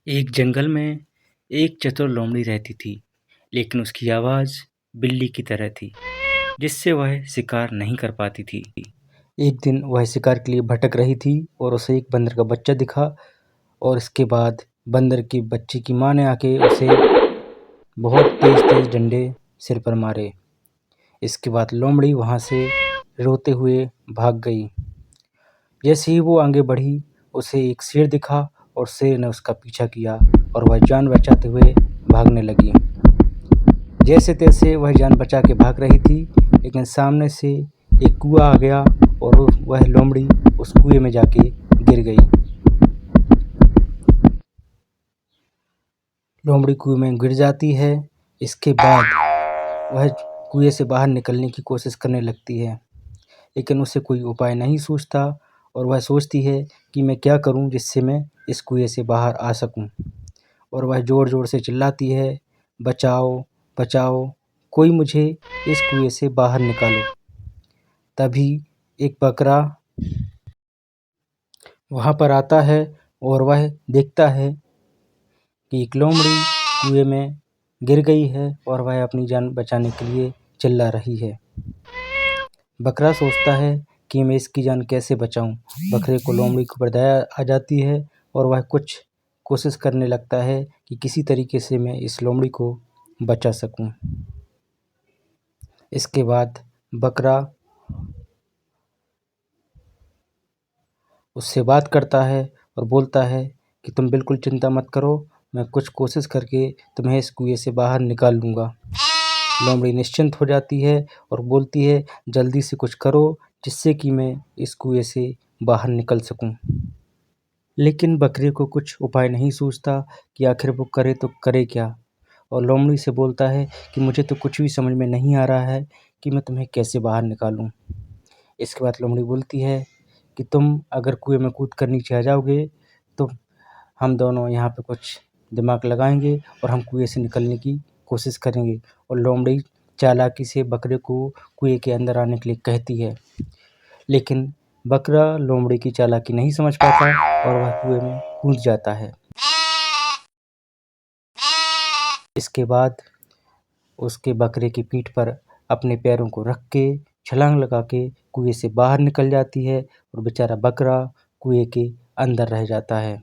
एक जंगल में एक चतुर लोमड़ी रहती थी, लेकिन उसकी आवाज़ बिल्ली की तरह थी, जिससे वह शिकार नहीं कर पाती थी। एक दिन वह शिकार के लिए भटक रही थी और उसे एक बंदर का बच्चा दिखा और इसके बाद बंदर के बच्चे की माँ ने आके उसे बहुत तेज-तेज डंडे सिर पर मारे। इसके बाद लोमड़ी वहाँ से रोते हुए भाग गई। जैसे ही वो आगे बढ़ी, उसे एक शेर दिखा और शेर ने उसका पीछा किया और वह जान बचाते हुए भागने लगी। जैसे-तैसे वह जान बचा के भाग रही थी, लेकिन सामने से एक कुआँ आ गया और वह लोमड़ी उस कुएँ में जाके गिर गई। लोमड़ी कुएँ में गिर जाती है। इसके बाद वह कुएँ से बाहर निकलने की कोशिश करने लगती है, लेकिन उसे कोई उपाय नहीं सूझता और वह सोचती है कि मैं क्या करूं जिससे मैं इस कुएँ से बाहर आ सकूं। और वह ज़ोर-ज़ोर से चिल्लाती है, बचाओ, बचाओ, कोई मुझे इस कुएँ से बाहर निकालो। तभी एक बकरा वहाँ पर आता है और वह देखता है कि एक लोमड़ी कुएँ में गिर गई है और वह अपनी जान बचाने के लिए चिल्ला रही है। बकरा सोचता है कि मैं इसकी जान कैसे बचाऊं। बकरे को लोमड़ी के ऊपर दया आ जाती है और वह कुछ कोशिश करने लगता है कि किसी तरीके से मैं इस लोमड़ी को बचा सकूं। इसके बाद बकरा उससे बात करता है और बोलता है कि तुम बिल्कुल चिंता मत करो, मैं कुछ कोशिश करके तुम्हें इस कुएँ से बाहर निकाल लूँगा। लोमड़ी निश्चिंत हो जाती है और बोलती है, जल्दी से कुछ करो जिससे कि मैं इस कुएँ से बाहर निकल सकूं। लेकिन बकरे को कुछ उपाय नहीं सूझता कि आखिर वो करे तो करे क्या। और लोमड़ी से बोलता है कि मुझे तो कुछ भी समझ में नहीं आ रहा है कि मैं तुम्हें कैसे बाहर निकालूं। इसके बाद लोमड़ी बोलती है कि तुम अगर कुएँ में कूद कर नीचे आ जाओगे तो हम दोनों यहाँ पे कुछ दिमाग लगाएंगे और हम कुएँ से निकलने की कोशिश करेंगे। और लोमड़ी चालाकी से बकरे को कुएँ के अंदर आने के लिए कहती है, लेकिन बकरा लोमड़ी की चालाकी नहीं समझ पाता और वह कुएँ में कूद जाता है। इसके बाद उसके बकरे की पीठ पर अपने पैरों को रख के छलांग लगा के कुएँ से बाहर निकल जाती है और बेचारा बकरा कुएँ के अंदर रह जाता है।